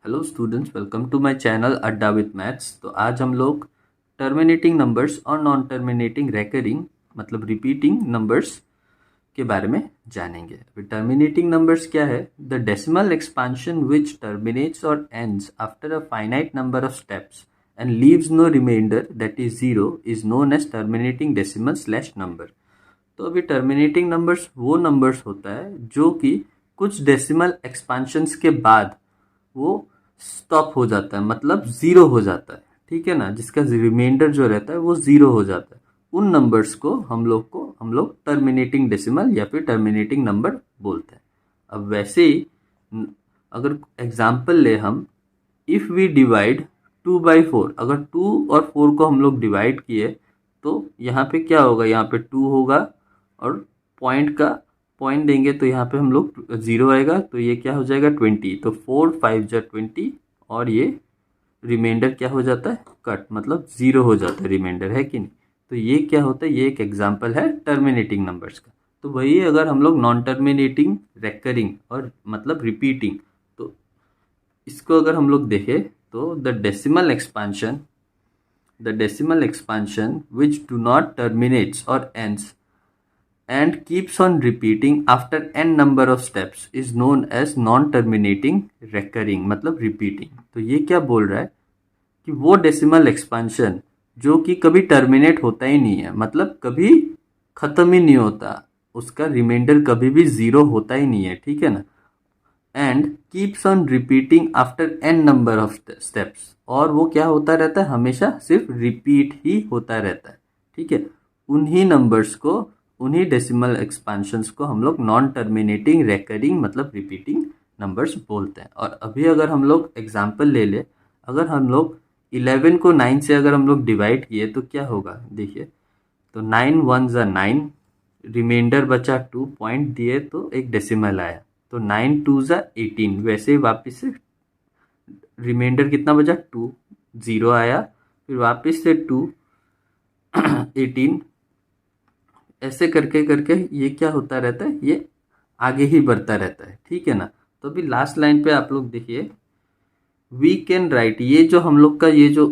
Hello students, welcome to my channel Adda with maths. तो आज हम लोग टर्मिनेटिंग नंबर्स और नॉन टर्मिनेटिंग रेकरिंग मतलब रिपीटिंग नंबर्स के बारे में जानेंगे। टर्मिनेटिंग नंबर्स क्या है? The decimal expansion which terminates और ends after a finite number of steps and leaves no remainder that is zero is known as terminating decimal slash number. तो अभी टर्मिनेटिंग नंबर्स वो नंबर्स होता है जो कि कुछ डेसिमल एक्सपांशंस के बाद वो स्टॉप हो जाता है, मतलब जीरो हो जाता है। ठीक है ना, जिसका रिमाइंडर जो रहता है वो जीरो हो जाता है। उन नंबर्स को हम लोग टर्मिनेटिंग डेसिमल या फिर टर्मिनेटिंग नंबर बोलते हैं। अब वैसे ही अगर एग्जाम्पल ले हम, इफ वी डिवाइड 2/4, अगर 2 और 4 को हम लोग डिवाइड किए तो यहाँ पे क्या होगा? यहाँ पे 2 होगा और पॉइंट देंगे तो यहाँ पे हम लोग जीरो आएगा, तो ये क्या हो जाएगा? 20। तो 4 5 जा 20 और ये रिमाइंडर क्या हो जाता है? कट, मतलब जीरो हो जाता है रिमाइंडर, है कि नहीं? तो ये क्या होता है? ये एक एग्जाम्पल है टर्मिनेटिंग नंबर्स का। तो वही अगर हम लोग नॉन टर्मिनेटिंग, रेकरिंग और मतलब रिपीटिंग, तो इसको अगर हम लोग देखें तो the decimal expansion which do not terminates or ends and keeps on repeating after n number of steps is known as non-terminating recurring मतलब repeating। तो ये क्या बोल रहा है कि वो डेसिमल एक्सपांशन जो कि कभी टर्मिनेट होता ही नहीं है, मतलब कभी खत्म ही नहीं होता, उसका रिमाइंडर कभी भी जीरो होता ही नहीं है, ठीक है ना, and keeps on repeating after an number of steps, और वो क्या होता रहता है? हमेशा सिर्फ रिपीट ही होता रहता है। ठीक है, उन्हीं नंबर्स को, उन्हीं डेसिमल एक्सपांशंस को हम लोग नॉन टर्मिनेटिंग रेकरिंग मतलब रिपीटिंग नंबर्स बोलते हैं। और अभी अगर हम लोग एग्जाम्पल ले ले, अगर हम लोग 11 को 9 से अगर हम लोग डिवाइड किए तो क्या होगा? देखिए, तो 9 1 ज़ा 9, रिमाइंडर बचा 2, पॉइंट दिए तो एक डेसिमल आया, तो 9 2 ज़ा 18। वैसे ही वापस से रिमाइंडर कितना बचा? 2, जीरो आया, फिर वापस से 2 18, ऐसे करके करके ये क्या होता रहता है? ये आगे ही बढ़ता रहता है। ठीक है ना। तो अभी लास्ट लाइन पे आप लोग देखिए, वी कैन राइट, ये जो हम लोग का ये जो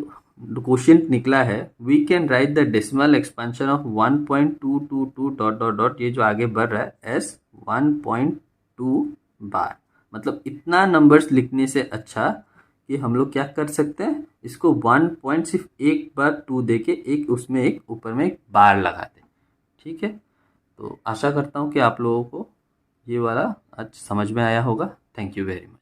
क्वेश्चन निकला है, we can write the decimal expansion of 1.222 dot dot dot, ये जो आगे बढ़ रहा है एस 1.2 बार, मतलब इतना नंबर्स लिखने से अच्छा कि हम लोग क्या कर सकते हैं, इसको 1 पॉइंट सिर्फ एक बार 2 दे के एक उसमें एक ऊपर में एक बार लगा दें। ठीक है, तो आशा करता हूँ कि आप लोगों को ये वाला आज समझ में आया होगा। Thank you very much.